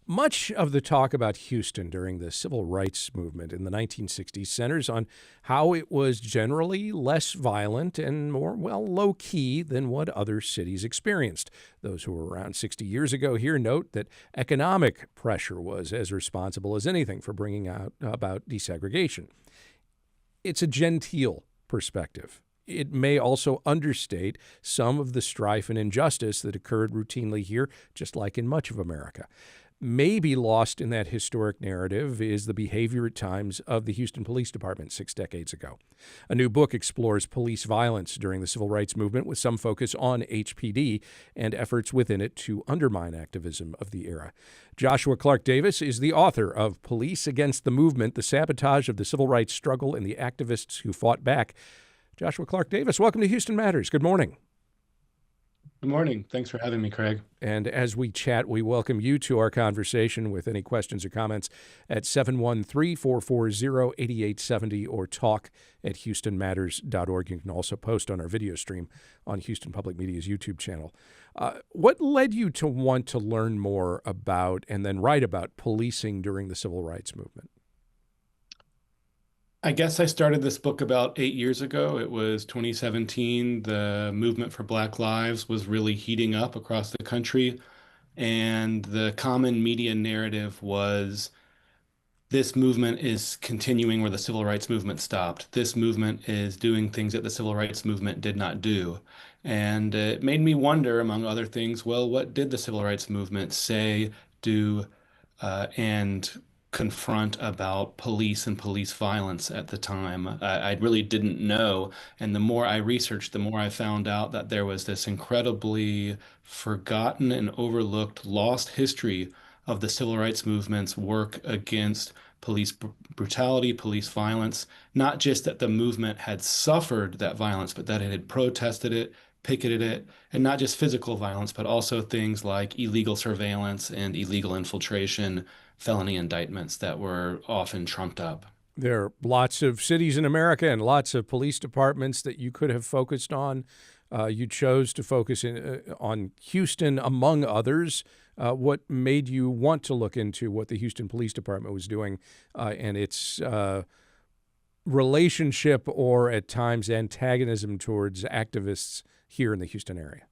Much of the talk about Houston during the civil rights movement in the 1960s centers on how it was generally less violent and more, well, low key than what other cities experienced. Those who were around 60 years ago here note that economic pressure was as responsible as anything for bringing out about desegregation. It's a genteel perspective. It may also understate some of the strife and injustice that occurred routinely here, just like in much of America. Maybe lost in that historic narrative is the behavior at times of the Houston Police Department 6 decades ago. A new book explores police violence during the civil rights movement with some focus on HPD and efforts within it to undermine activism of the era. Joshua Clark Davis is the author of Police Against the Movement, The Sabotage of the Civil Rights Struggle and the Activists Who Fought Back. Joshua Clark Davis, welcome to Houston Matters. Good morning. Good morning. Thanks for having me, Craig. And as we chat, we welcome you to our conversation with any questions or comments at 713-440-8870 or talk at houstonmatters.org. You can also post on our video stream on Houston Public Media's YouTube channel. What led you to want to learn more about and then write about policing during the civil rights movement? I guess I started this book about 8 years ago. It was 2017. The movement for Black Lives was really heating up across the country. And the common media narrative was this movement is continuing where the civil rights movement stopped. This movement is doing things that the civil rights movement did not do. And it made me wonder, among other things, well, what did the civil rights movement say, do, and confront about police and police violence at the time? I really didn't know. And the more I researched, the more I found out that there was this incredibly forgotten and overlooked lost history of the civil rights movement's work against police brutality, police violence, not just that the movement had suffered that violence, but that it had protested it, picketed it, and not just physical violence, but also things like illegal surveillance and illegal infiltration, felony indictments that were often trumped up. There are lots of cities in America and lots of police departments that you could have focused on. You chose to focus on Houston, among others. What made you want to look into what the Houston Police Department was doing and its relationship or at times antagonism towards activists here in the Houston area?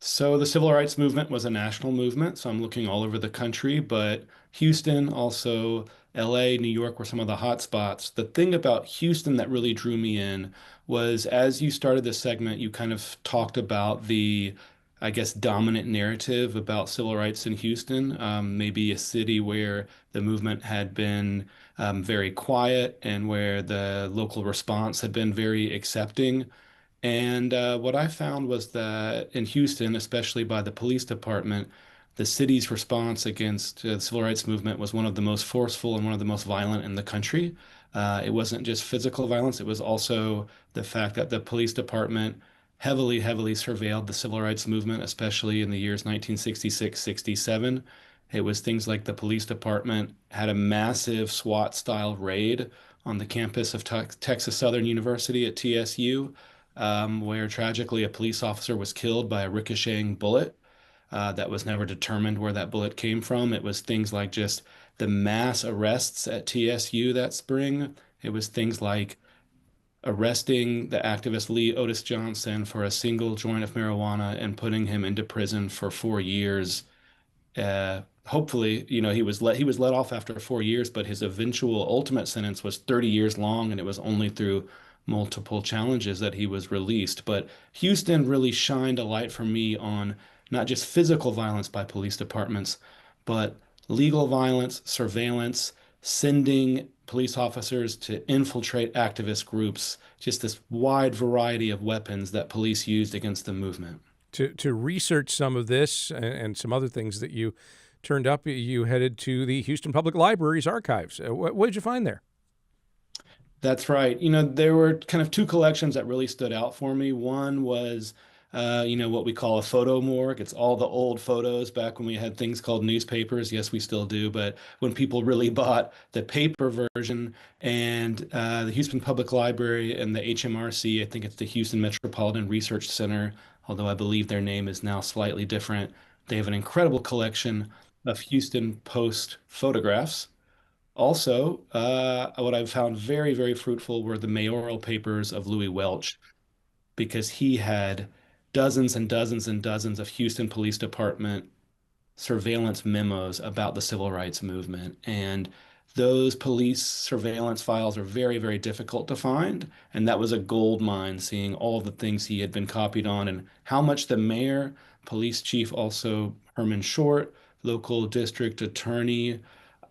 So the civil rights movement was a national movement, so I'm looking all over the country, but Houston, also LA, New York were some of the hot spots. The thing about Houston that really drew me in was as you started this segment, you kind of talked about the, I guess, dominant narrative about civil rights in Houston, maybe a city where the movement had been very quiet and where the local response had been very accepting. And what I found was that in Houston, especially by the police department, the city's response against the civil rights movement was one of the most forceful and one of the most violent in the country. It wasn't just physical violence, it was also the fact that the police department heavily surveilled the civil rights movement, especially in the years 1966, 67. It was things like the police department had a massive SWAT style raid on the campus of Texas Southern University at TSU, where tragically a police officer was killed by a ricocheting bullet that was never determined where that bullet came from. It was things like just the mass arrests at TSU that spring. It was things like arresting the activist Lee Otis Johnson for a single joint of marijuana and putting him into prison for 4 years. Hopefully, he was let off after 4 years, but his eventual ultimate sentence was 30 years long, and it was only through multiple challenges that he was released. But Houston really shined a light for me on not just physical violence by police departments, but legal violence, surveillance, sending police officers to infiltrate activist groups, just this wide variety of weapons that police used against the movement. To research some of this and some other things that you turned up, you headed to the Houston Public Library's archives. What did you find there? That's right. There were kind of two collections that really stood out for me. One was, what we call a photo morgue. It's all the old photos back when we had things called newspapers. Yes, we still do, but when people really bought the paper version. And the Houston Public Library and the HMRC, I think it's the Houston Metropolitan Research Center, although I believe their name is now slightly different. They have an incredible collection of Houston Post photographs. Also, what I've found very, very fruitful were the mayoral papers of Louis Welch, because he had dozens and dozens and dozens of Houston Police Department surveillance memos about the civil rights movement. And those police surveillance files are very, very difficult to find. And that was a gold mine, seeing all the things he had been copied on and how much the mayor, police chief, also Herman Short, local district attorney,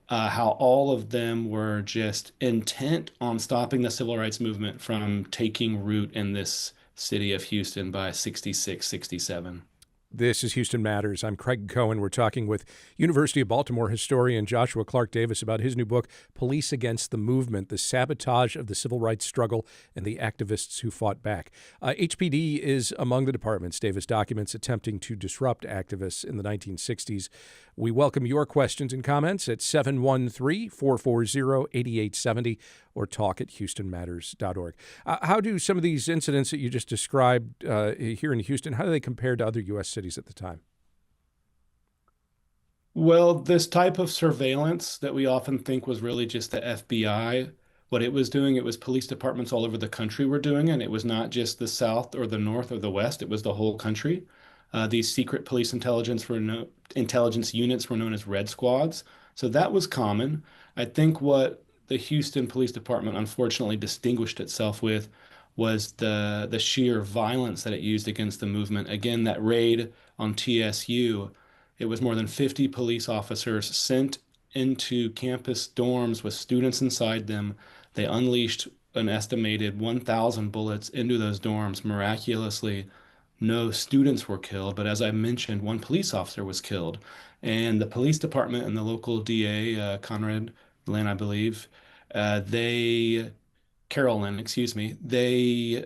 how all of them were just intent on stopping the civil rights movement from taking root in this city of Houston by 66, 67. This is Houston Matters. I'm Craig Cohen. We're talking with University of Baltimore historian Joshua Clark Davis about his new book, Police Against the Movement, The Sabotage of the Civil Rights Struggle and the Activists Who Fought Back. HPD is among the departments Davis documents attempting to disrupt activists in the 1960s. We welcome your questions and comments at 713-440-8870 or talk at houstonmatters.org. How do some of these incidents that you just described here in Houston, how do they compare to other U.S. cities at the time? Well, this type of surveillance that we often think was really just the FBI, what it was doing, it was police departments all over the country were doing it. It was not just the South or the North or the West, it was the whole country. These secret police intelligence units were known as Red Squads. So that was common. I think what the Houston Police Department unfortunately distinguished itself with was the sheer violence that it used against the movement. Again, that raid on TSU, it was more than 50 police officers sent into campus dorms with students inside them. They unleashed an estimated 1,000 bullets into those dorms. Miraculously, no students were killed, but as I mentioned, one police officer was killed. And the police department and the local DA, Conrad Lynn, I believe, they Carolyn, excuse me, they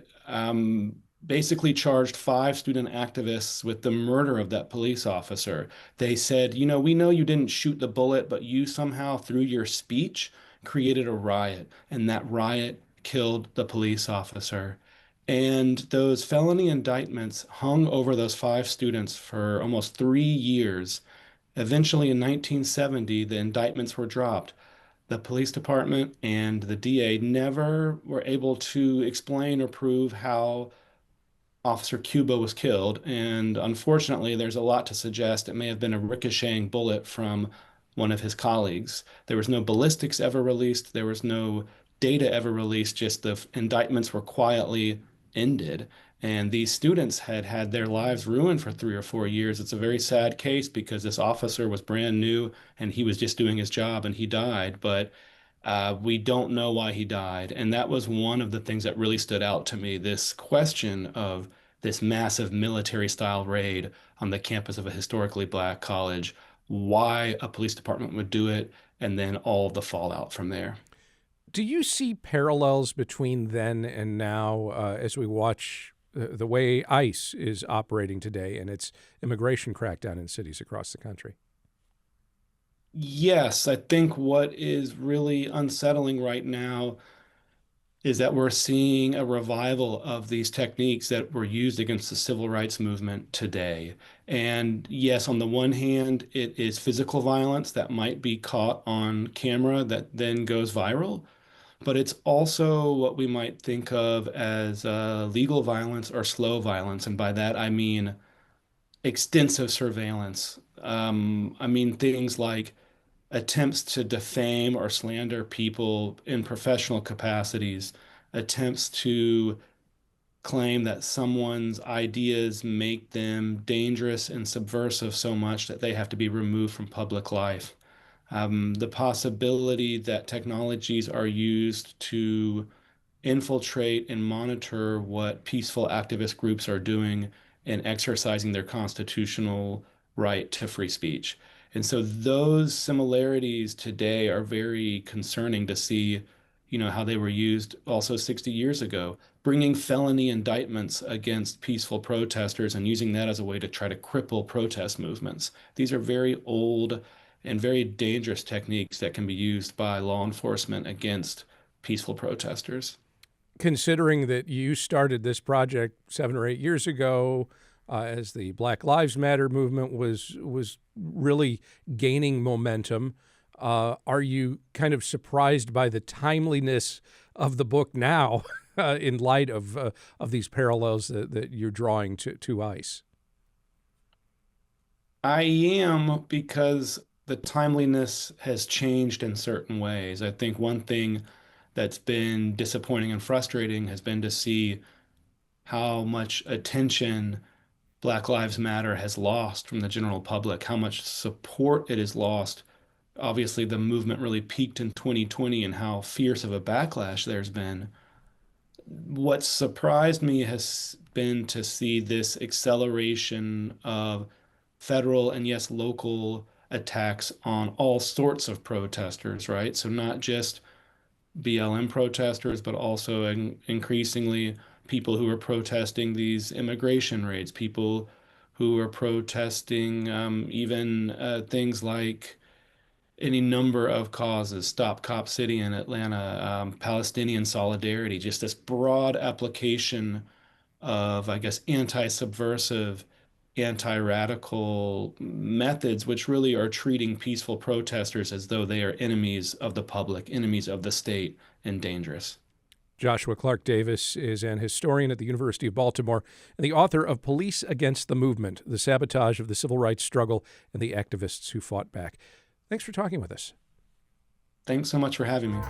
basically charged five student activists with the murder of that police officer. They said, you know, we know you didn't shoot the bullet, but you somehow, through your speech, created a riot, and that riot killed the police officer. And those felony indictments hung over those five students for almost 3 years. Eventually, in 1970, the indictments were dropped. The police department and the DA never were able to explain or prove how Officer Cuba was killed. And unfortunately, there's a lot to suggest it may have been a ricocheting bullet from one of his colleagues. There was no ballistics ever released, there was no data ever released, just the indictments were quietly ended. And these students had had their lives ruined for 3 or 4 years. It's a very sad case because this officer was brand new and he was just doing his job and he died. But we don't know why he died. And that was one of the things that really stood out to me, this question of this massive military style raid on the campus of a historically black college, why a police department would do it, and then all the fallout from there. Do you see parallels between then and now as we watch the way ICE is operating today and its immigration crackdown in cities across the country? Yes, I think what is really unsettling right now is that we're seeing a revival of these techniques that were used against the civil rights movement today. And yes, on the one hand, it is physical violence that might be caught on camera that then goes viral, but it's also what we might think of as legal violence or slow violence. And by that, I mean extensive surveillance. I mean things like attempts to defame or slander people in professional capacities, attempts to claim that someone's ideas make them dangerous and subversive so much that they have to be removed from public life. The possibility that technologies are used to infiltrate and monitor what peaceful activist groups are doing in exercising their constitutional right to free speech. And so those similarities today are very concerning to see, how they were used also 60 years ago, bringing felony indictments against peaceful protesters and using that as a way to try to cripple protest movements. These are very old and very dangerous techniques that can be used by law enforcement against peaceful protesters. Considering that you started this project 7 or 8 years ago, as the Black Lives Matter movement was really gaining momentum. Are you kind of surprised by the timeliness of the book now, in light of these parallels that you're drawing to ICE? I am, because the timeliness has changed in certain ways. I think one thing that's been disappointing and frustrating has been to see how much attention Black Lives Matter has lost from the general public, how much support it has lost. Obviously, the movement really peaked in 2020 and how fierce of a backlash there's been. What surprised me has been to see this acceleration of federal and, yes, local attacks on all sorts of protesters, right? So not just BLM protesters, but also increasingly people who are protesting these immigration raids, people who are protesting even things like any number of causes, Stop Cop City in Atlanta, Palestinian solidarity, just this broad application of, I guess, anti-subversive, anti-radical methods, which really are treating peaceful protesters as though they are enemies of the public, enemies of the state, and dangerous. Joshua Clark Davis is an historian at the University of Baltimore and the author of Police Against the Movement, The Sabotage of the Civil Rights Struggle and the Activists Who Fought Back. Thanks for talking with us. Thanks so much for having me.